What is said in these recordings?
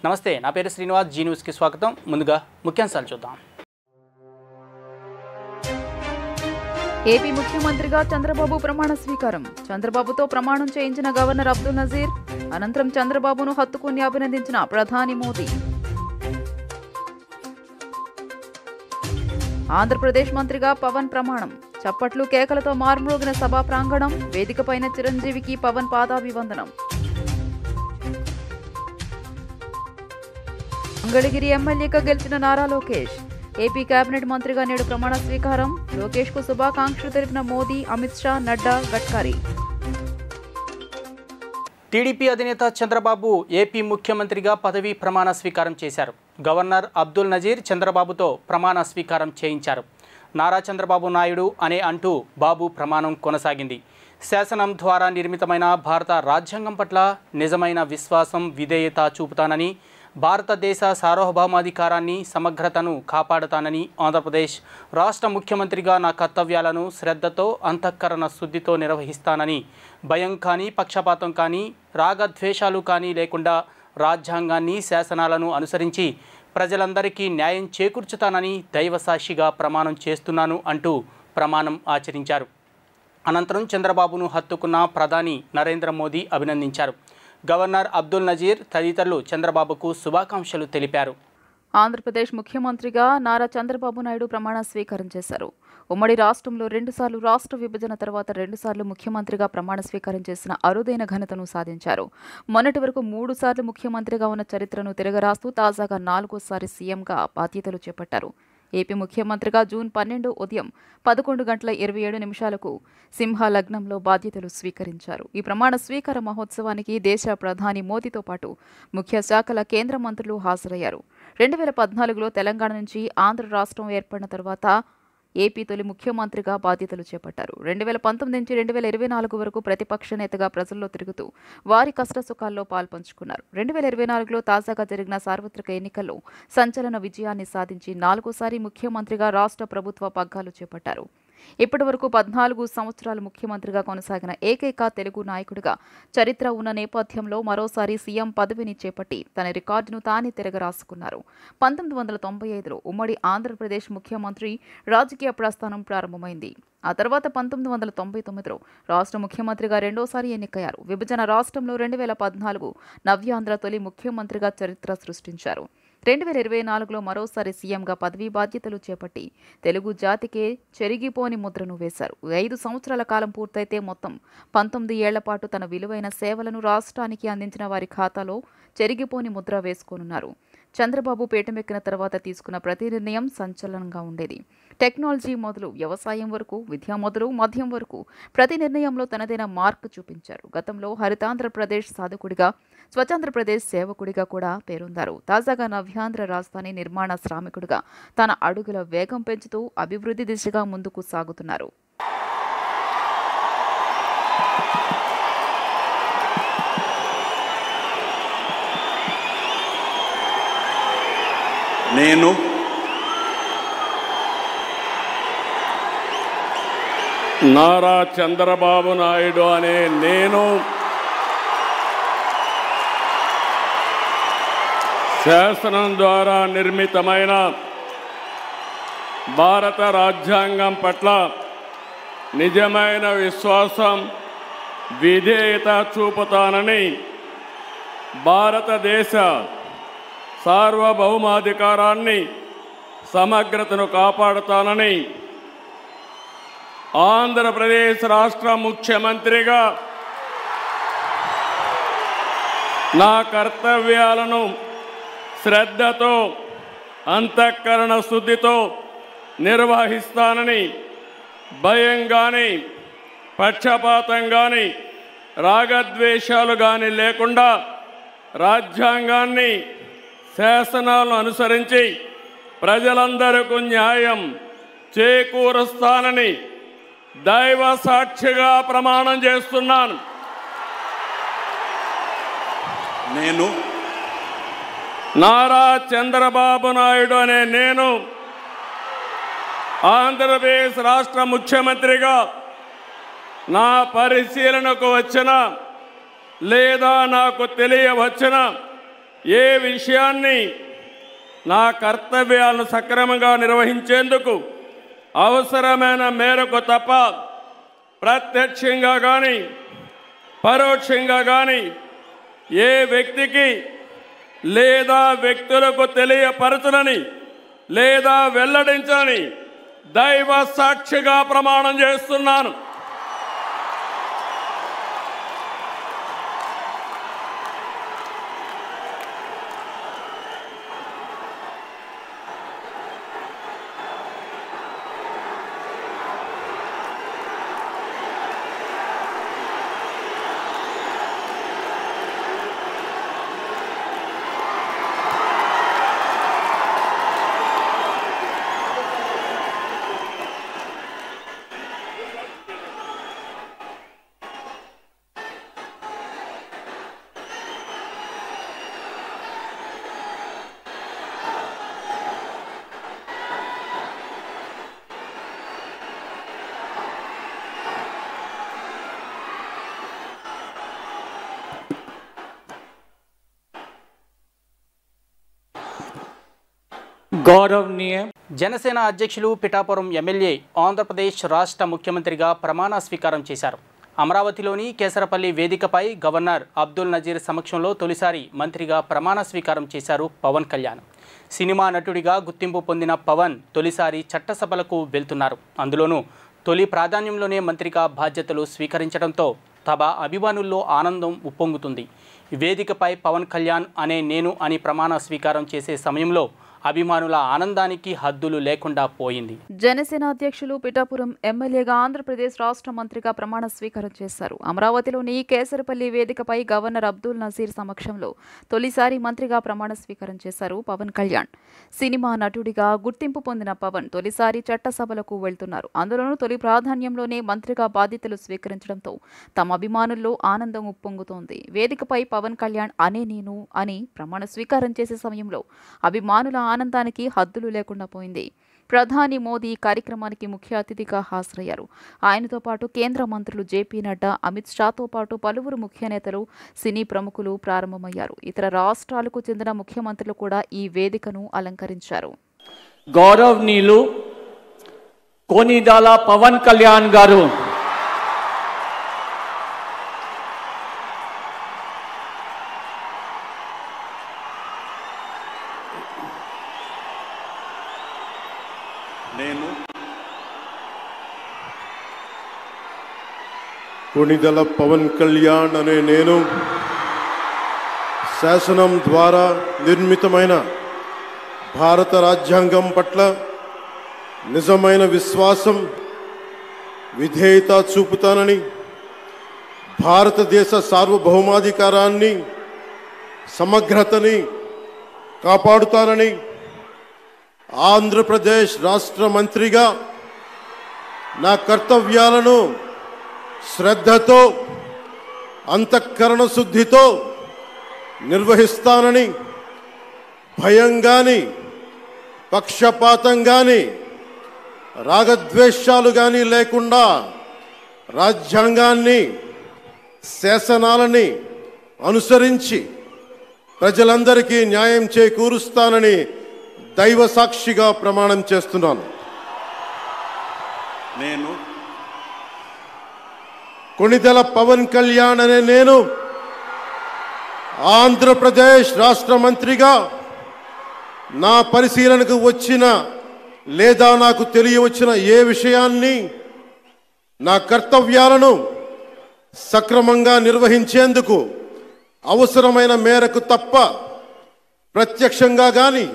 నమస్తే, నా పేరు శ్రీనివాస్. జీ న్యూస్కి స్వాగతం. ముందుగా ముఖ్యాంశాలు చూద్దాం. ఏపీ ముఖ్యమంత్రిగా చంద్రబాబు ప్రమాణ స్వీకారం. చంద్రబాబుతో ప్రమాణం చేయించిన గవర్నర్ అబ్దుల్ నజీర్. అనంతరం చంద్రబాబును హత్తుకుని అభినందించిన ప్రధాని మోదీ. ఆంధ్రప్రదేశ్ మంత్రిగా పవన్ ప్రమాణం. చప్పట్లు కేకలతో మార్మోగిన సభా ప్రాంగణం. వేదికపైన చిరంజీవికి పవన్ పాదాభివందనం. మంగళగిరి ఎమ్మెల్యేగా గెలిచిన నారా లోకేష్. ఏపీ కేబినెట్ మంత్రిగా నేడు ప్రమాణ స్వీకారం. లోకేష్ కు శుభాకాంక్షలు తెలిపిన మోదీ, అమిత్ షా, నడ్డా, గడ్కరీ. టీడీపీ అధినేత చంద్రబాబు ఏపీ ముఖ్యమంత్రిగా పదవీ ప్రమాణ స్వీకారం చేశారు. గవర్నర్ అబ్దుల్ నజీర్ చంద్రబాబుతో ప్రమాణ స్వీకారం చేయించారు. నారా చంద్రబాబు నాయుడు అనే అంటూ బాబు ప్రమాణం కొనసాగింది. శాసనం ద్వారా నిర్మితమైన భారత రాజ్యాంగం పట్ల నిజమైన విశ్వాసం, విధేయత చూపుతానని, భారతదేశ సార్వభౌమాధికారాన్ని, సమగ్రతను కాపాడుతానని, ఆంధ్రప్రదేశ్ రాష్ట్ర ముఖ్యమంత్రిగా నా కర్తవ్యాలను శ్రద్ధతో, అంతఃకరణ శుద్ధితో నిర్వహిస్తానని, భయం కానీ, పక్షపాతం కానీ, రాగద్వేషాలు కానీ లేకుండా రాజ్యాంగాన్ని, శాసనాలను అనుసరించి ప్రజలందరికీ న్యాయం చేకూర్చుతానని దైవసాక్షిగా ప్రమాణం చేస్తున్నాను అంటూ ప్రమాణం ఆచరించారు. అనంతరం చంద్రబాబును హత్తుకున్న ప్రధాని నరేంద్ర మోదీ అభినందించారు. గవర్నర్ అబ్దుల్ నజీర్ తదితరులు చంద్రబాబుకు శుభాకాంక్షలు తెలిపారు. ఆంధ్రప్రదేశ్ ముఖ్యమంత్రిగా నారా చంద్రబాబు నాయుడు ప్రమాణ స్వీకారం చేశారు. ఉమ్మడి రాష్ట్రంలో 2 సార్లు రాష్ట్ర విభజన తర్వాత 2 సార్లు ముఖ్యమంత్రిగా ప్రమాణ స్వీకారం చేసిన అరుదైన ఘనతను సాధించారు. మొన్నటి వరకు 3 సార్లు ముఖ్యమంత్రిగా ఉన్న చరిత్రను తిరగరాస్తూ తాజాగా 4వ సీఎంగా బాధ్యతలు చేపట్టారు. ఏపీ ముఖ్యమంత్రిగా జూన్ 12 ఉదయం 11:27 సింహ లగ్నంలో బాధ్యతలు స్వీకరించారు. ఈ ప్రమాణ స్వీకార మహోత్సవానికి దేశ ప్రధాని మోదీతో పాటు ముఖ్య శాఖల కేంద్ర మంత్రులు హాజరయ్యారు. 2014లో తెలంగాణ నుంచి ఆంధ్ర రాష్ట్రం ఏర్పడిన తర్వాత ఏపీ తొలి ముఖ్యమంత్రిగా బాధ్యతలు చేపట్టారు. 2019 నుంచి 2024 వరకు ప్రతిపక్ష నేతగా ప్రజల్లో తిరుగుతూ వారి కష్టసుఖాల్లో పాల్పంచుకున్నారు. 2024లో తాజాగా జరిగిన సార్వత్రిక ఎన్నికల్లో సంచలన విజయాన్ని సాధించి 4వసారి ముఖ్యమంత్రిగా రాష్ట్ర ప్రభుత్వ పగ్గాలు చేపట్టారు. ఇప్పటి వరకు 14 సంవత్సరాలు ముఖ్యమంత్రిగా కొనసాగిన ఏకైక తెలుగు నాయకుడిగా చరిత్ర ఉన్న నేపథ్యంలో మరోసారి సీఎం పదవిని చేపట్టి తన రికార్డును తానే తిరగరాసుకున్నారు. 1995లో ఉమ్మడి ఆంధ్రప్రదేశ్ ముఖ్యమంత్రి రాజకీయ ప్రస్థానం ప్రారంభమైంది. ఆ తర్వాత 1999లో రాష్ట్ర ముఖ్యమంత్రిగా 2వసారి ఎన్నికయ్యారు. విభజన రాష్ట్రంలో 2014 నవ్యాంధ్ర తొలి ముఖ్యమంత్రిగా చరిత్ర సృష్టించారు. 2024లో మరోసారి సీఎంగా పదవీ బాధ్యతలు చేపట్టి తెలుగు జాతికే చెరిగిపోని ముద్రను వేశారు. 5 సంవత్సరాల కాలం పూర్తయితే మొత్తం 19 ఏళ్ల పాటు తన విలువైన సేవలను రాష్ట్రానికి అందించిన వారి ఖాతాలో చెరిగిపోని ముద్ర వేసుకోనున్నారు. చంద్రబాబు పీఠమెక్కిన తర్వాత తీసుకున్న ప్రతి నిర్ణయం సంచలనంగా ఉండేది. టెక్నాలజీ మొదలు వ్యవసాయం వరకు, విద్య మొదలు మద్యం వరకు ప్రతి నిర్ణయంలో తనదైన మార్క్ చూపించారు. గతంలో హరితాంధ్రప్రదేశ్ సాధకుడిగా, స్వతంత్రప్రదేశ్ సేవకుడిగా కూడా పేరొందారు. తాజాగా నవ్యాంధ్ర రాజధాని నిర్మాణ శ్రామికుడిగా తన అడుగుల వేగం పెంచుతూ అభివృద్ధి దిశగా ముందుకు సాగుతున్నారు. నేను నారా చంద్రబాబు నాయుడు అనే నేను శాసనం ద్వారా నిర్మితమైన భారత రాజ్యాంగం పట్ల నిజమైన విశ్వాసం, విధేయత చూపుతానని, భారతదేశ సార్వభౌమాధికారాన్ని, సమగ్రతను కాపాడుతానని, ఆంధ్రప్రదేశ్ రాష్ట్ర ముఖ్యమంత్రిగా నా కర్తవ్యాలను శ్రద్ధతో, అంతఃకరణ శుద్ధితో నిర్వహిస్తానని, భయం కానీ, పక్షపాతం కానీ, రాగద్వేషాలు కానీ లేకుండా రాజ్యాంగాన్ని, శాసనాలను అనుసరించి ప్రజలందరికీ న్యాయం చేకూరుస్తానని దైవ సాక్షిగా ప్రమాణం చేస్తున్నాను. నేను నారా చంద్రబాబు నాయుడు అనే నేను ఆంధ్రప్రదేశ్ రాష్ట్ర ముఖ్యమంత్రిగా నా పరిశీలనకు వచ్చిన లేదా నాకు తెలియవచ్చిన ఏ విషయాన్ని నా కర్తవ్యాలను సక్రమంగా నిర్వహించేందుకు అవసరమైన మేరకు తప్ప ప్రత్యక్షంగా కానీ పరోక్షంగా కానీ ఏ వ్యక్తికి లేదా వ్యక్తులకు తెలియపరచనని లేదా వెల్లడించని దైవ సాక్షిగా ప్రమాణం చేస్తున్నాను. గౌరవనీయ జనసేన అధ్యక్షులు పిఠాపురం ఎమ్మెల్యే ఆంధ్రప్రదేశ్ రాష్ట్ర ముఖ్యమంత్రిగా ప్రమాణ స్వీకారం చేశారు. అమరావతిలోని కేసరపల్లి వేదికపై గవర్నర్ అబ్దుల్ నజీర్ సమక్షంలో తొలిసారి మంత్రిగా ప్రమాణ స్వీకారం చేశారు పవన్ కళ్యాణ్. సినిమా నటుడిగా గుర్తింపు పొందిన పవన్ తొలిసారి చట్టసభలకు వెళ్తున్నారు. అందులోనూ తొలి ప్రాధాన్యంలోనే మంత్రిగా బాధ్యతలు స్వీకరించడంతో తమ అభిమానుల్లో ఆనందం ఉప్పొంగుతుంది. వేదికపై పవన్ కళ్యాణ్ అనే నేను అని ప్రమాణ స్వీకారం చేసే సమయంలో అభిమానుల ఆనందానికి హద్దులు లేకుండా పోయింది. జనసేన అధ్యక్షులు పిఠాపురం ఎమ్మెల్యేగా ఆంధ్రప్రదేశ్ రాష్ట్ర మంత్రిగా ప్రమాణ స్వీకారం చేశారు. అమరావతిలోని కేసరపల్లి వేదికపై గవర్నర్ అబ్దుల్ నజీర్ సమక్షంలో తొలిసారి మంత్రిగా ప్రమాణ స్వీకారం చేశారు పవన్ కళ్యాణ్. సినిమా నటుడిగా గుర్తింపు పొందిన పవన్ తొలిసారి చట్టసభలకు వెళ్తున్నారు. అందులోనూ తొలి ప్రాధాన్యంలోనే మంత్రిగా బాధ్యతలు స్వీకరించడంతో తమ అభిమానుల్లో ఆనందం ఉప్పొంగుతోంది. వేదికపై పవన్ కళ్యాణ్ అనే నేను అని ప్రమాణ స్వీకారం చేసే సమయంలో అభిమానుల ఆనందానికి హద్దులు లేకుండా పోయింది. ప్రధాని మోదీ కార్యక్రమానికి ముఖ్య అతిథిగా హాజరయ్యారు. ఆయనతో పాటు కేంద్ర మంత్రులు జేపీ నడ్డా, అమిత్ షాతో పాటు పలువురు ముఖ్య నేతలు, సినీ ప్రముఖులు ప్రారంభమయ్యారు. ఇతర రాష్ట్రాలకు చెందిన ముఖ్యమంత్రులు కూడా ఈ వేదికను అలంకరించారు. గౌరవనీయులు కొనిదాల పవన్ కళ్యాణ్ గారు నేను కొనిదల పవన్ కళ్యాణ్ అనే నేను శాసనం ద్వారా నిర్మితమైన భారత రాజ్యాంగం పట్ల నిజమైన విశ్వాసం, విధేయత చూపుతానని, భారతదేశ సార్వభౌమాధికారాన్ని, సమగ్రతని కాపాడుతానని, ఆంధ్రప్రదేశ్ రాష్ట్ర మంత్రిగా నా కర్తవ్యాలను శ్రద్ధతో, అంతఃకరణ శుద్ధితో నిర్వహిస్తానని, భయం గాని, పక్షపాతం గాని, రాగద్వేషాలు గాని లేకుండా రాజ్యాంగాన్ని, శాసనాలని అనుసరించి ప్రజలందరికీ న్యాయం చేకూరుస్తానని దైవ సాక్షిగా ప్రమాణం చేస్తున్నాను. నేను కొనిదెల పవన్ కళ్యాణ్ అనే నేను ఆంధ్రప్రదేశ్ రాష్ట్ర మంత్రిగా నా పరిశీలనకు వచ్చిన లేదా నాకు తెలియవచ్చిన ఏ విషయాన్ని, నా కర్తవ్యాలను సక్రమంగా నిర్వహించేందుకు అవసరమైన మేరకు తప్ప ప్రత్యక్షంగా కానీ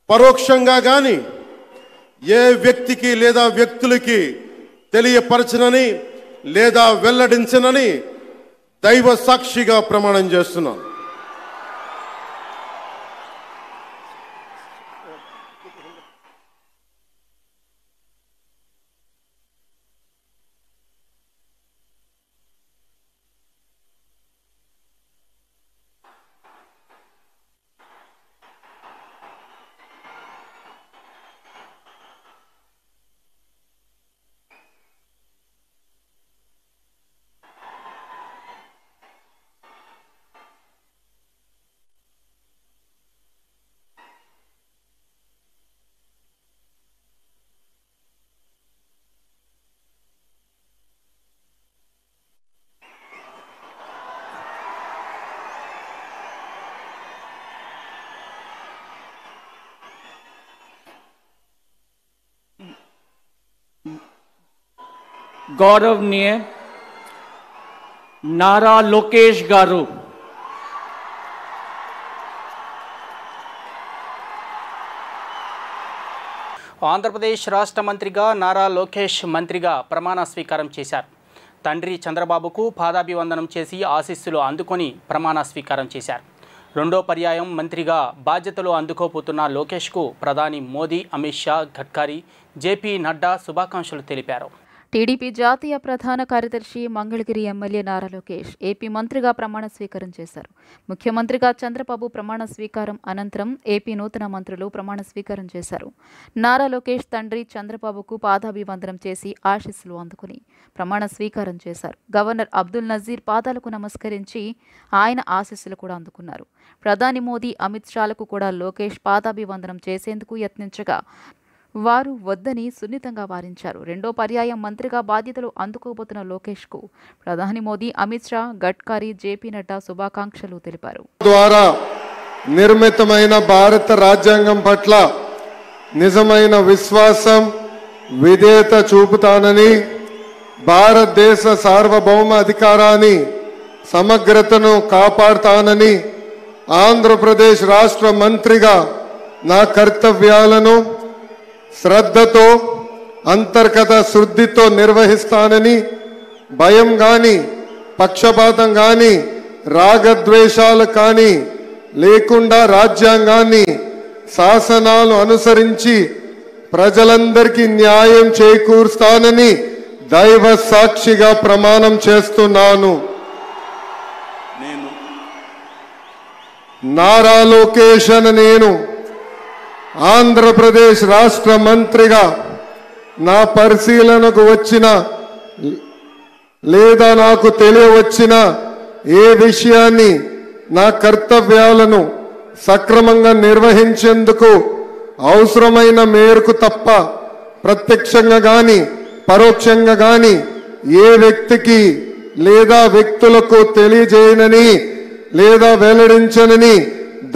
పరోక్షంగా కానీ ఏ వ్యక్తికి లేదా వ్యక్తులకి తెలియపరచనని లేదా వెల్లడించనని దైవ సాక్షిగా ప్రమాణం చేస్తున్నాను. गौरवनीय नारा लोकेश गारू, ఆంధ్రప్రదేశ్ రాష్ట్ర మంత్రిగా నారా లోకేష్ మంత్రిగా ప్రమాణ స్వీకారం చేశారు. తండ్రి చంద్రబాబుకు పాదాభివందనం చేసి ఆశీస్సులు అందుకొని ప్రమాణ స్వీకారం చేశారు. రెండో పర్యాయం మంత్రిగా బాధ్యతలు అందుకోబోతున్న లోకేష్కు ప్రధాని మోదీ, అమిత్ షా, గడ్కరీ, జేపీ నడ్డా శుభాకాంక్షలు తెలిపారు. టీడీపీ జాతీయ ప్రధాన కార్యదర్శి మంగళగిరి ఎమ్మెల్యే నారా లోకేష్ ఏపీ మంత్రిగా ప్రమాణ స్వీకారం చేశారు. ముఖ్యమంత్రిగా చంద్రబాబు ప్రమాణ స్వీకారం అనంతరం ఏపీ నూతన మంత్రులు ప్రమాణ స్వీకారం చేశారు. నారా లోకేష్ తండ్రి చంద్రబాబుకు పాదాభివందనం చేసి ఆశీస్సులు అందుకుని ప్రమాణ స్వీకారం చేశారు. గవర్నర్ అబ్దుల్ నజీర్ పాదాలకు నమస్కరించి ఆయన ఆశీస్సులు కూడా అందుకున్నారు. ప్రధాని మోదీ, అమిత్ షాలకు కూడా లోకేష్ పాదాభివందనం చేసేందుకు యత్నించగా వారు వద్దని సున్నితంగా వారించారు. రెండో పర్యాయం మంత్రిగా బాధ్యతలు అందుకోబోతున్న లోకేష్కు ప్రధాని మోదీ, అమిత్ షా, గడ్కరీ, జేపీ నడ్డా శుభాకాంక్షలు తెలిపారు. ద్వారా నిర్మితమైన భారత రాజ్యాంగం పట్ల నిజమైన విశ్వాసం, విధేయత చూపుతానని, భారతదేశ సార్వభౌమ అధికారాన్ని, సమగ్రతను కాపాడుతానని, ఆంధ్రప్రదేశ్ రాష్ట్ర మంత్రిగా నా కర్తవ్యాలను శ్రద్ధతో, అంతర్గత శుద్ధితో నిర్వహిస్తానని, భయం గాని, పక్షపాతం గాని, రాగద్వేషాలు కానీ లేకుండా రాజ్యాంగాన్ని, శాసనాలు అనుసరించి ప్రజలందరికీ న్యాయం చేకూరుస్తానని దైవ సాక్షిగా ప్రమాణం చేస్తున్నాను. నారా లోకేష్ అని నేను ఆంధ్రప్రదేశ్ రాష్ట్ర మంత్రిగా నా పరిశీలనకు వచ్చిన లేదా నాకు తెలియవచ్చిన ఏ విషయాన్ని, నా కర్తవ్యాలను సక్రమంగా నిర్వహించేందుకు అవసరమైన మేరకు తప్ప ప్రత్యక్షంగా గాని పరోక్షంగా గాని ఏ వ్యక్తికి లేదా వ్యక్తులకు తెలియజేయనని లేదా వెల్లడించనని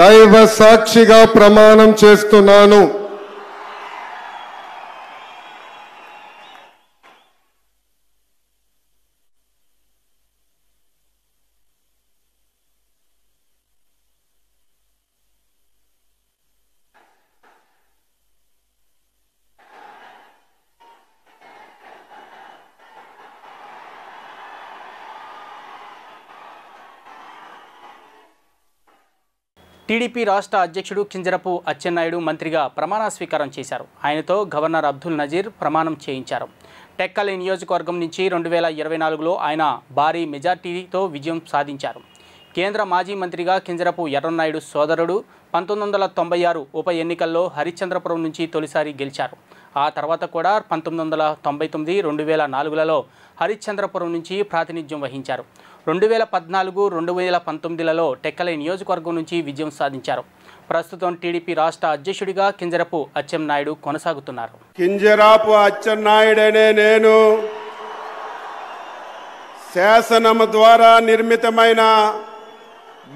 దైవ సాక్షిగా ప్రమాణం చేస్తున్నాను. టీడీపీ రాష్ట్ర అధ్యక్షుడు కింజరపు అచ్చెన్నాయుడు మంత్రిగా ప్రమాణ స్వీకారం చేశారు. ఆయనతో గవర్నర్ అబ్దుల్ నజీర్ ప్రమాణం చేయించారు. టెక్కలి నియోజకవర్గం నుంచి 2024లో ఆయన భారీ మెజార్టీతో విజయం సాధించారు. కేంద్ర మాజీ మంత్రిగా కింజరపు ఎర్రన్నాయుడు సోదరుడు 1996 ఉప ఎన్నికల్లో హరిశ్చంద్రపురం నుంచి తొలిసారి గెలిచారు. ఆ తర్వాత కూడా 1999, 2004లలో హరిశ్చంద్రపురం నుంచి ప్రాతినిధ్యం వహించారు. 2014, 2019లలో టెక్కలి నియోజకవర్గం నుంచి విజయం సాధించారు. ప్రస్తుతం టీడీపీ రాష్ట్ర అధ్యక్షుడిగా కింజరపు అచ్చెన్నాయుడు కొనసాగుతున్నారు. కింజరాపు అచ్చెన్నాయుడనే నేను శాసనము ద్వారా నిర్మితమైన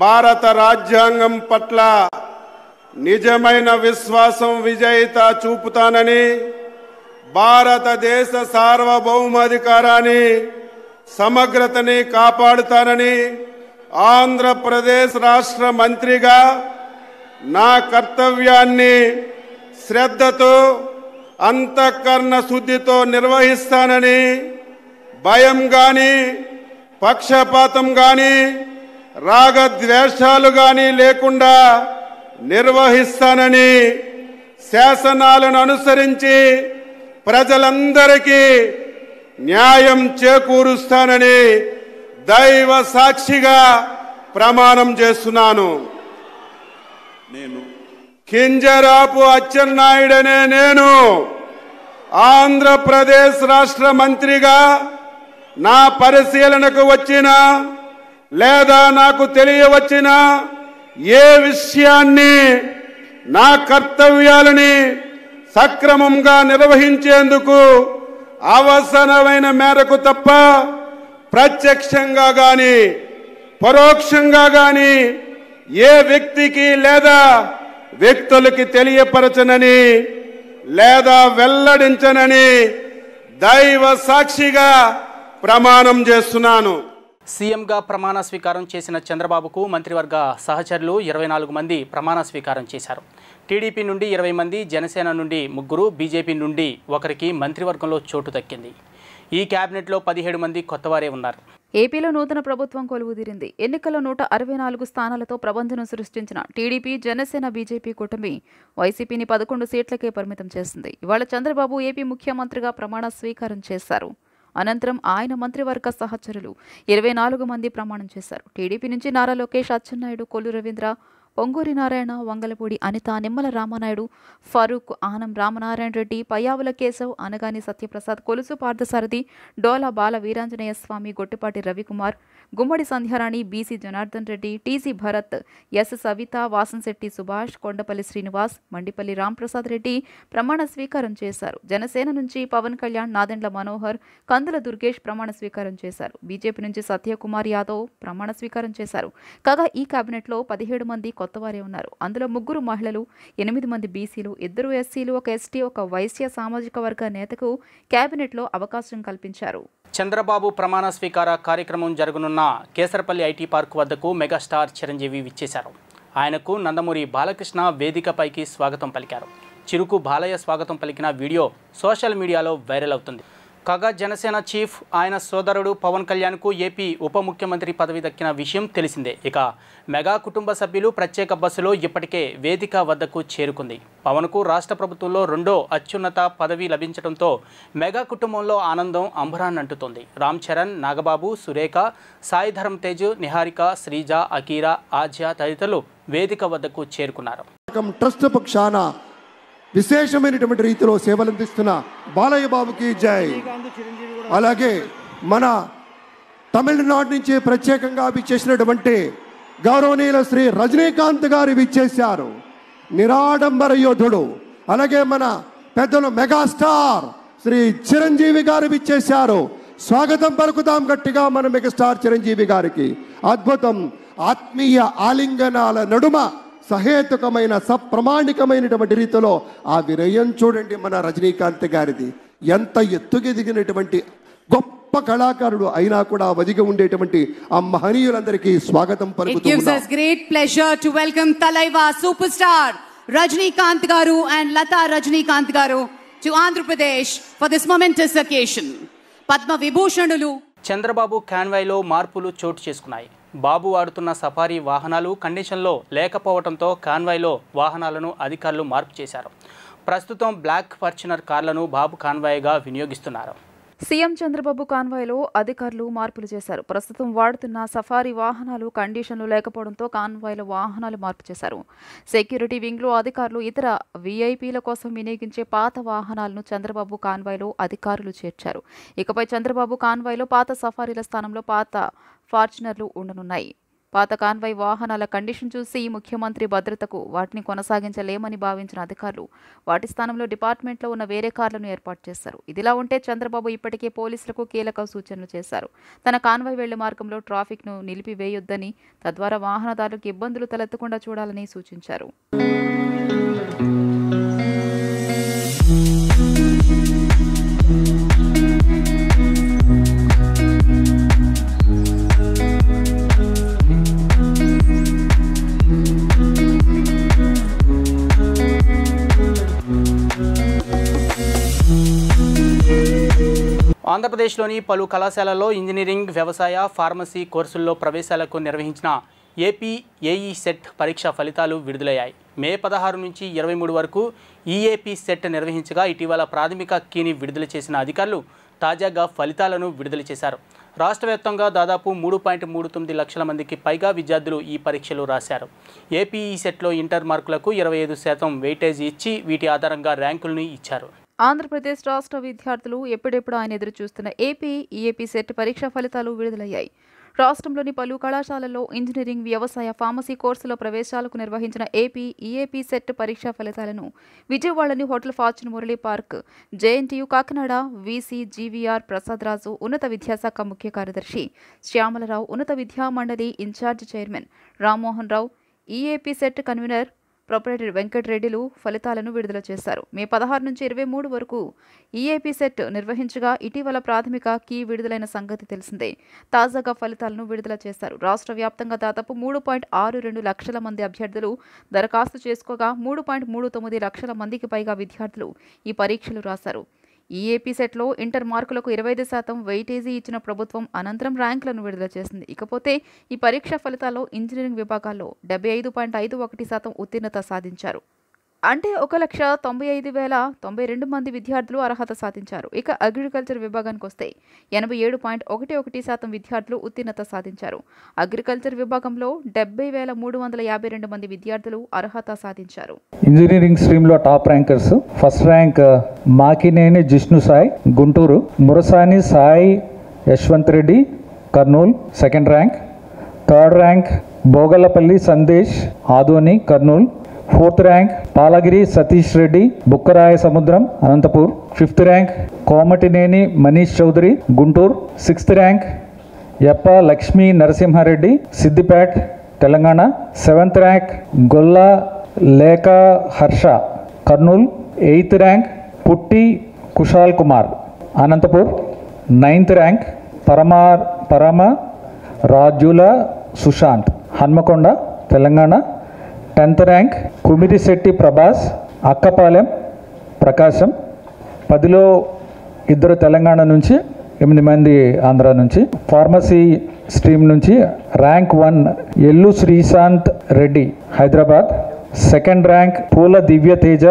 భారత రాజ్యాంగం పట్ల నిజమైన విశ్వాసం, విజేత చూపుతానని, భారతదేశ సార్వభౌమాధికారాన్ని, సమగ్రతని కాపాడుతానని, ఆంధ్రప్రదేశ్ రాష్ట్ర మంత్రిగా నా కర్తవ్యాన్ని శ్రద్ధతో, అంతఃకరణ శుద్ధితో నిర్వహిస్తానని, భయం గాని, పక్షపాతం గాని, రాగద్వేషాలు గాని లేకుండా నిర్వహిస్తానని, శాసనాలను అనుసరించి ప్రజలందరికీ న్యాయం చేకూరుస్తానని దైవ సాక్షిగా ప్రమాణం చేస్తున్నాను. నేను కింజరాపు అచ్చెన్నాయుడనే నేను ఆంధ్రప్రదేశ్ రాష్ట్ర మంత్రిగా నా పరిశీలనకు వచ్చిన లేదా నాకు తెలియవచ్చిన ఏ విషయాన్ని, నా కర్తవ్యాలని సక్రమంగా నిర్వహించేందుకు అవసరమైన మేరకు తప్ప ప్రత్యక్షంగా గాని పరోక్షంగా గాని ఏ వ్యక్తికి లేదా వ్యక్తులకి తెలియపరచనని లేదా వెల్లడించనని దైవ సాక్షిగా ప్రమాణం చేస్తున్నాను. సీఎంగా ప్రమాణ స్వీకారం చేసిన చంద్రబాబుకు మంత్రివర్గ సహచరులు 24 మంది ప్రమాణ స్వీకారం చేశారు. టీడీపీ నుండి 20 మంది, జనసేన నుండి 3, బీజేపీ నుండి 1కి మంత్రివర్గంలో చోటు దక్కింది. ఈ కేబినెట్లో 17 మంది కొత్తవారే ఉన్నారు. ఏపీలో నూతన ప్రభుత్వం కొలువుదీరింది. ఎన్నికల్లో 164 స్థానాలతో ప్రబంధనం సృష్టించిన టీడీపీ, జనసేన, బీజేపీ కూటమి వైసీపీని 11 సీట్లకే పరిమితం చేసింది. ఇవాళ చంద్రబాబు ఏపీ ముఖ్యమంత్రిగా ప్రమాణ స్వీకారం చేశారు. అనంతరం ఆయన మంత్రివర్గ సహచరులు 24 మంది ప్రమాణం చేశారు. టీడీపీ నుంచి Nara Lokesh, Atchannaidu, Kollu Ravindra, Ponguru Narayana, Vangalapudi Anitha, Nimmala Ramanaidu, Farooq, Anam Ramanarayana Reddy, Payyavula Keshav, Anagani Satyaprasad, Kolusu Parthasarathy, Dola Bala Veeranjaneya Swamy, Gottipati Ravikumar, Gummadi Sandhyarani, BC Janardhan Reddy, TC Bharath, S Savitha, Vasamsetti Subhash, Kondapalli Srinivas, Mandipalli Ramprasad Reddy ప్రమాణ స్వీకారం చేశారు. జనసేన నుంచి పవన్ కళ్యాణ్, నాదెండ్ల మనోహర్, కందుల దుర్గేష్ ప్రమాణ స్వీకారం చేశారు. బీజేపీ నుంచి సత్యకుమార్ యాదవ్ ప్రమాణ స్వీకారం చేశారు. కాగా ఈ కేబినెట్లో 17 మంది కొత్తవారే ఉన్నారు. అందులో 3 మహిళలు, 8 మంది బీసీలు, 2 ఎస్సీలు, 1 ఎస్టీ, 1 వైశ్య సామాజిక వర్గ నేతకు కేబినెట్లో అవకాశం కల్పించారు. చంద్రబాబు ప్రమాణ స్వీకార కార్యక్రమం జరగనున్న కేసరపల్లి ఐటీ పార్క్ వద్దకు మెగాస్టార్ చిరంజీవి విచ్చేశారు. ఆయనకు నందమూరి బాలకృష్ణ వేదికపైకి స్వాగతం పలికారు. చిరుకు బాలయ్య స్వాగతం పలికిన వీడియో సోషల్ మీడియాలో వైరల్ అవుతుంది. కాగా జనసేన చీఫ్ ఆయన సోదరుడు పవన్ కళ్యాణ్కు ఏపీ ఉప ముఖ్యమంత్రి పదవి దక్కిన విషయం తెలిసిందే. ఇక మెగా కుటుంబ సభ్యులు ప్రత్యేక బస్సులో ఇప్పటికే వేదిక వద్దకు చేరుకుంది. పవన్కు రాష్ట్ర ప్రభుత్వంలో 2వ అత్యున్నత పదవి లభించడంతో మెగా కుటుంబంలో ఆనందం అంబరాన్నంటుతోంది. రామ్ చరణ్, నాగబాబు, సురేఖ, సాయి ధరమ్ తేజ్, నిహారిక, శ్రీజ, అకీరా, ఆజ్య తదితరులు వేదిక వద్దకు చేరుకున్నారు. ట్రస్ట్ పక్షాన విశేషమైనటువంటి రీతిలో సేవలందిస్తున్న బాలయ్య బాబుకి జై. అలాగే మన తమిళనాడు నుంచి ప్రత్యేకంగా విచ్చేసినటువంటి గౌరవనీయుల శ్రీ రజనీకాంత్ గారు విచ్చేశారు. నిరాడంబర యోధుడు. అలాగే మన పెద్దలు మెగాస్టార్ శ్రీ చిరంజీవి గారు విచ్చేశారు. స్వాగతం పలుకుతాం గట్టిగా మన మెగాస్టార్ చిరంజీవి గారికి. అద్భుతం. ఆత్మీయ ఆలింగనాల నడుమ సహేతుకమైన సప్రమాణికమైనటువంటి రీతిలో ఆ వినయం చూడండి మన రజనీకాంత్ గారిది. ఎంత ఎత్తుకెదిగినటువంటి గొప్ప కళాకారుడు అయినా కూడా వదిగి ఉండేటువంటి ఆ మహనీయులందరికీ స్వాగతం పలుకుతూ It gives us great pleasure to welcome Talaiva superstar Rajnikant Garu and Lata Rajnikant Garu to Andhra Pradesh for this momentous occasion. Padma Vibhushanulu. Chandrababu కాన్వాయ్లో మార్పులు చోటు చేసుకున్నాయి. బాబు వాడుతున్న సఫారీ వాహనాలు కండిషన్లో లేకపోవడంతో కాన్వాయ్లో వాహనాలను అధికారులు మార్పు చేశారు. ప్రస్తుతం బ్లాక్ ఫార్చునర్ కార్లను బాబు కాన్వాయ్గా వినియోగిస్తున్నారు. సీఎం చంద్రబాబు కాన్వాయ్లో అధికారులు మార్పులు చేశారు. ప్రస్తుతం వాడుతున్న సఫారీ వాహనాలు కండిషన్లు లేకపోవడంతో కాన్వాయ్లో వాహనాలు మార్పు చేశారు. సెక్యూరిటీ వింగ్లో అధికారులు ఇతర వీఐపీల కోసం వినియోగించే పాత వాహనాలను చంద్రబాబు కాన్వాయ్లో అధికారులు చేర్చారు. ఇకపై చంద్రబాబు కాన్వాయ్లో పాత సఫారీల స్థానంలో పాత ఫార్చునర్లు ఉండనున్నాయి. పాత కాన్వాయ్ వాహనాల కండిషన్ చూసి ముఖ్యమంత్రి భద్రతకు వాటిని కొనసాగించలేమని భావించిన అధికారులు వాటి స్థానంలో డిపార్ట్మెంట్లో ఉన్న వేరే కార్లను ఏర్పాటు చేశారు. ఇదిలా ఉంటే చంద్రబాబు ఇప్పటికే పోలీసులకు కీలక సూచనలు చేశారు. తన కాన్వాయ్ వెళ్లే మార్గంలో ట్రాఫిక్ను నిలిపివేయొద్దని, తద్వారా వాహనదారులకు ఇబ్బందులు తలెత్తకుండా చూడాలని సూచించారు. ఆంధ్రప్రదేశ్లోని పలు కళాశాలల్లో ఇంజనీరింగ్, వ్యవసాయ, ఫార్మసీ కోర్సుల్లో ప్రవేశాలకు నిర్వహించిన ఏపీ ఏఈ సెట్ పరీక్ష ఫలితాలు విడుదలయ్యాయి. మే 16 నుంచి 23 వరకు ఈఏపీ సెట్ నిర్వహించగా ఇటీవల ప్రాథమిక కీని విడుదల చేసిన అధికారులు తాజాగా ఫలితాలను విడుదల చేశారు. రాష్ట్ర వ్యాప్తంగా దాదాపు 3.39 లక్షల మందికి పైగా విద్యార్థులు ఈ పరీక్షలు రాశారు. ఏపీ ఈ సెట్లో ఇంటర్ మార్కులకు 25% వెయిటేజ్ ఇచ్చి వీటి ఆధారంగా ర్యాంకులను ఇచ్చారు. ఆంధ్రప్రదేశ్ రాష్ట్ర విద్యార్థులు ఎప్పుడెప్పుడు ఆయన ఎదురు చూస్తున్న ఏపీ ఈఏపీ సెట్ పరీక్షా ఫలితాలు విడుదలయ్యాయి. రాష్ట్రంలోని పలు కళాశాలల్లో ఇంజనీరింగ్, వ్యవసాయ, ఫార్మసీ కోర్సులో ప్రవేశాలకు నిర్వహించిన ఏపీ ఈఏపీ సెట్ పరీక్షా ఫలితాలను విజయవాడలోని hotel fortune Murali park, JNTU Kakinada VC GVR Prasadaraju, ఉన్నత విద్యాశాఖ ముఖ్య కార్యదర్శి శ్యామలరావు, ఉన్నత విద్యా మండలి incharge chairman Rammohan Rao, EAP set convener proprietor వెంకటరెడ్డిలు ఫలితాలను విడుదల చేశారు. మే 16 నుంచి 23 వరకు ఈఏపీ సెట్ నిర్వహించగా ఇటీవల ప్రాథమిక కీ విడుదలైన సంగతి తెలిసిందే. తాజాగా ఫలితాలను విడుదల చేశారు. రాష్ట్ర వ్యాప్తంగా దాదాపు 3.62 లక్షల మంది అభ్యర్థులు దరఖాస్తు చేసుకోగా 3.39 లక్షల మందికి పైగా విద్యార్థులు ఈ పరీక్షలు రాశారు. ఈఏపీ సెట్లో ఇంటర్ మార్కులకు 25% వెయిటేజీ ఇచ్చిన ప్రభుత్వం అనంతరం ర్యాంకులను విడుదల చేసింది. ఇకపోతే ఈ పరీక్ష ఫలితాల్లో ఇంజనీరింగ్ విభాగాల్లో 75.51% ఉత్తీర్ణత సాధించారు. అంటే 1,95,092 మంది విద్యార్థులు అర్హత సాధించారు. ఇక అగ్రికల్చర్ విభాగానికి వస్తే 87.11% విద్యార్థులు ఉత్తీర్ణత సాధించారు. అగ్రికల్చర్ విభాగంలో 70,352 మంది విద్యార్థులు అర్హత సాధించారు. ఇంజనీరింగ్ స్ట్రీమ్లో top rankers: first rank Makineni Jishnu Sai, Guntur; Murasani Sai Yashwanth Reddy, Kurnool, second rank; third rank Bhogalapalli Sandesh, Adoni, Kurnool; fourth rank Palagiri Satish Reddy, Bukkaraya Samudram, Anantapur; fifth rank Komatineni Manish Chowdary, Guntur; sixth rank Yappa Lakshmi Narasimha Reddy, Siddipet, Telangana; seventh rank Golla Lekha Harsha, Kurnool; eighth rank Putti Kushal Kumar, Anantapur; ninth rank Parama Rajula Sushanth, Hanamkonda, Telangana; 10th rank కుమిరిశెట్టి Prabhas, Akkapalem, ప్రకాశం; 10లో 2 తెలంగాణ నుంచి, 8 మంది ఆంధ్ర నుంచి. ఫార్మసీ స్ట్రీమ్ నుంచి rank 1 Yellu Sreesanth Reddy, Hyderabad; second rank Poola Divya Teja,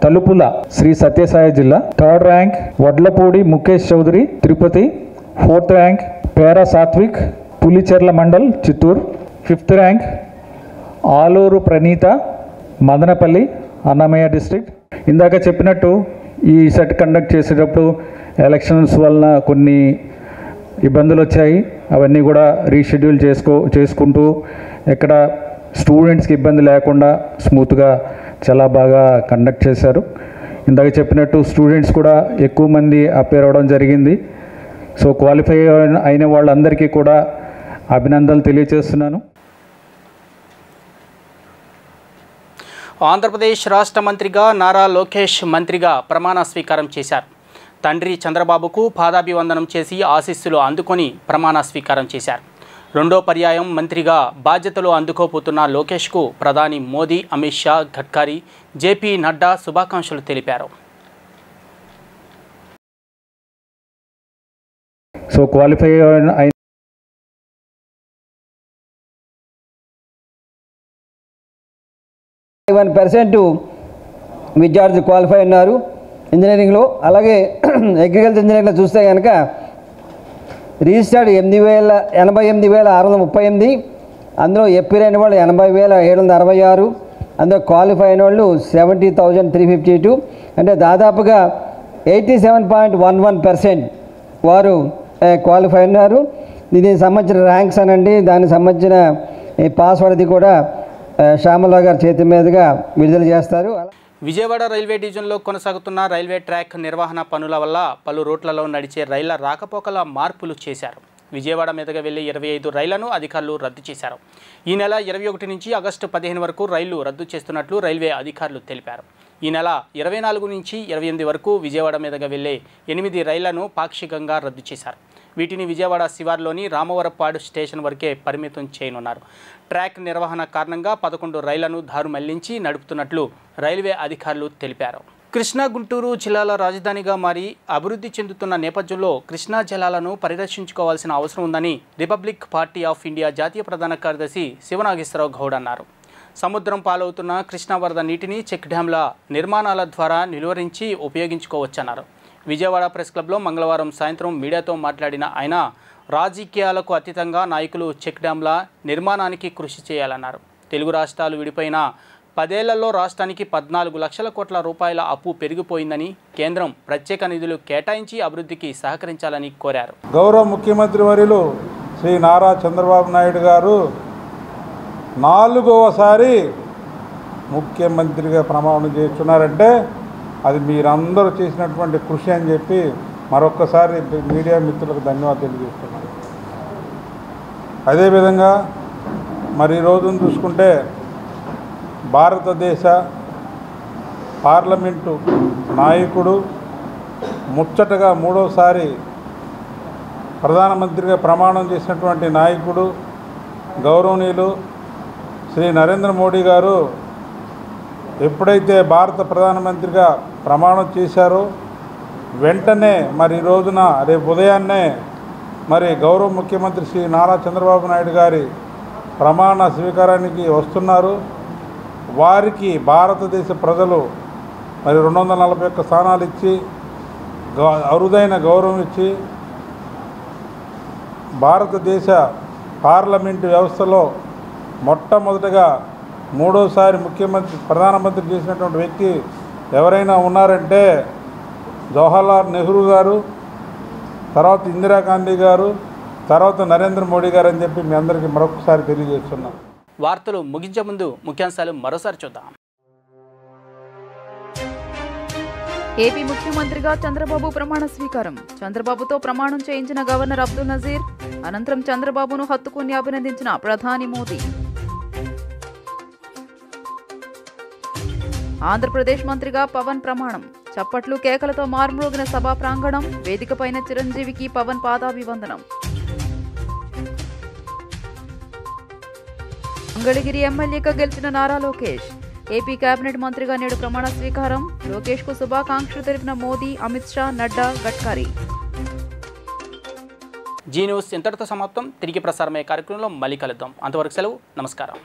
Talupula Sri Sathyasai జిల్లా; third rank Vadlapudi Mukesh Chowdary, Tirupati; fourth rank Pera Satvik, Pulicherla mandal, Chittoor; fifth rank Aluru Praneetha, Madanapalle, Annamayya district. ఇందాక చెప్పినట్టు ఈ set conduct చేసేటప్పుడు elections వలన కొన్ని ఇబ్బందులు వచ్చాయి. అవన్నీ కూడా రీషెడ్యూల్ చేసుకుంటూ ఎక్కడ స్టూడెంట్స్కి ఇబ్బంది లేకుండా స్మూత్గా చాలా బాగా కండక్ట్ చేశారు. ఇందాక చెప్పినట్టు స్టూడెంట్స్ కూడా ఎక్కువ మంది అపేర్ అవ్వడం జరిగింది. సో క్వాలిఫై అయిన వాళ్ళందరికీ కూడా అభినందనలు తెలియజేస్తున్నాను. ఆంధ్రప్రదేశ్ రాష్ట్ర మంత్రిగా నారా లోకేష్ మంత్రిగా ప్రమాణ స్వీకారం చేశారు. తండ్రి చంద్రబాబుకు పాదాభివందనం చేసి ఆశీస్సులు అందుకొని ప్రమాణ స్వీకారం చేశారు. రెండో పర్యాయం మంత్రిగా బాధ్యతలు అందుకోబోతున్న లోకేష్కు ప్రధాని మోదీ, అమిత్ షా, గడ్కరీ, జేపీ నడ్డా శుభాకాంక్షలు తెలిపారు. సో క్వాలిఫై అయిన 1% విద్యార్థులు క్వాలిఫై ఉన్నారు ఇంజనీరింగ్లో. అలాగే అగ్రికల్చర్ ఇంజనీరింగ్లో చూస్తే కనుక రిజిస్టర్డ్ 88,638, అందులో ఎప్పిర్ అయిన వాళ్ళు 80,766, అందులో క్వాలిఫై అయిన వాళ్ళు 70,352. అంటే దాదాపుగా 87.11% వారు క్వాలిఫై ఉన్నారు. దీనికి సంబంధించిన ర్యాంక్స్ అనండి, దానికి సంబంధించిన పాస్వర్డ్ది కూడా శ్యామలరావు గారి చేతి మీదుగా విడుదల చేస్తారు. విజయవాడ రైల్వే డివిజన్లో కొనసాగుతున్న రైల్వే ట్రాక్ నిర్వహణ పనుల వల్ల పలు రూట్లలో నడిచే రైళ్ల రాకపోకల మార్పులు చేశారు. విజయవాడ మీదుగా వెళ్లే 25 రైళ్లను అధికారులు రద్దు చేశారు. ఈ నెల 21 నుంచి ఆగస్టు 15 వరకు రైళ్లు రద్దు చేస్తున్నట్లు రైల్వే అధికారులు తెలిపారు. ఈ నెల 24 నుంచి 28 వరకు విజయవాడ మీదుగా వెళ్లే 8 రైళ్లను పాక్షికంగా రద్దు చేశారు. వీటిని విజయవాడ శివార్లోని రామవరపాడు స్టేషన్ వరకే పరిమితం చేయనున్నారు. ట్రాక్ నిర్వహణ కారణంగా 11 రైళ్లను దారు మళ్లించి నడుపుతున్నట్లు రైల్వే అధికారులు తెలిపారు. కృష్ణా, గుంటూరు జిల్లాల రాజధానిగా మారి అభివృద్ధి చెందుతున్న నేపథ్యంలో కృష్ణా జలాలను పరిరక్షించుకోవాల్సిన అవసరం ఉందని రిపబ్లిక్ పార్టీ ఆఫ్ ఇండియా జాతీయ ప్రధాన కార్యదర్శి శివనాగేశ్వరరావు గౌడ్ అన్నారు. సముద్రం పాలవుతున్న కృష్ణా వరద నీటిని చెక్ డ్యాంల నిర్మాణాల ద్వారా నిలువరించి ఉపయోగించుకోవచ్చన్నారు. విజయవాడ ప్రెస్ క్లబ్లో మంగళవారం సాయంత్రం మీడియాతో మాట్లాడిన ఆయన రాజకీయాలకు అతీతంగా నాయకులు చెక్ డ్యాంల నిర్మాణానికి కృషి చేయాలన్నారు. తెలుగు రాష్ట్రాలు విడిపోయిన 10 ఏళ్లలో రాష్ట్రానికి 14 లక్షల కోట్ల రూపాయల అప్పు పెరిగిపోయిందని, కేంద్రం ప్రత్యేక నిధులు కేటాయించి అభివృద్ధికి సహకరించాలని కోరారు. గౌరవ ముఖ్యమంత్రి వర్యులు శ్రీ నారా చంద్రబాబు నాయుడు గారు 4వసారి ముఖ్యమంత్రిగా ప్రమాణం చేస్తున్నారంటే అది మీరందరూ చేసినటువంటి కృషి అని చెప్పి మరొక్కసారి మీడియా మిత్రులకు ధన్యవాదాలు తెలియజేస్తున్నాను. అదేవిధంగా మరి ఈ రోజును చూసుకుంటే భారతదేశ పార్లమెంటు నాయకుడు, ముచ్చటగా మూడోసారి ప్రధానమంత్రిగా ప్రమాణం చేసినటువంటి నాయకుడు గౌరవనీయులు శ్రీ నరేంద్ర మోడీ గారు ఎప్పుడైతే భారత ప్రధానమంత్రిగా ప్రమాణం చేశారో వెంటనే మరి ఈ రోజున రేపు ఉదయాన్నే మరి గౌరవ ముఖ్యమంత్రి శ్రీ నారా చంద్రబాబు నాయుడు గారి ప్రమాణ స్వీకారానికి వస్తున్నారు. వారికి భారతదేశ ప్రజలు మరి 241 స్థానాలు ఇచ్చి అరుదైన గౌరవం ఇచ్చి భారతదేశ పార్లమెంటు వ్యవస్థలో మొట్టమొదటగా మూడోసారి ప్రధానమంత్రి చేసినటువంటి వ్యక్తి ఎవరైనా ఉన్నారంటే జవహర్లాల్ నెహ్రూ గారు, తర్వాత ఇందిరాగాంధీ గారు, తర్వాత నరేంద్ర మోడీ గారు అని చెప్పి మీ అందరికీ మరొకసారి తెలియజేస్తున్నాం. వార్తలు ముగించే ముందు ముఖ్యాంశాలు మరోసారి చూద్దాం. ఏపీ ముఖ్యమంత్రిగా చంద్రబాబు ప్రమాణ స్వీకారం. చంద్రబాబుతో ప్రమాణం చేయించిన గవర్నర్ అబ్దుల్ నజీర్. అనంతరం చంద్రబాబును హత్తుకుని అభినందించిన ప్రధాని మోదీ. ఆంధ్రప్రదేశ్ మంత్రిగా పవన్ ప్రమాణం. చప్పట్లు కేకలతో మార్మోగిన సభా ప్రాంగణం. వేదికపైన చిరంజీవికి పవన్ పాదాభివందనం. మంగళగిరి ఎమ్మెల్యేగా గెలిచిన నారా లోకేష్. ఏపీ కేబినెట్ మంత్రిగా నేడు ప్రమాణ స్వీకారం. లోకేష్ కు శుభాకాంక్షలు తెలిపిన మోదీ, అమిత్ షా, నడ్డా, గడ్కరీ. జీ న్యూస్ ఇంతటితో సమాప్తం. తిరిగి ప్రసారమయ్యే కార్యక్రమంలో మళ్ళీ కలుద్దాం. అంతవరకు సెలవు. నమస్కారం.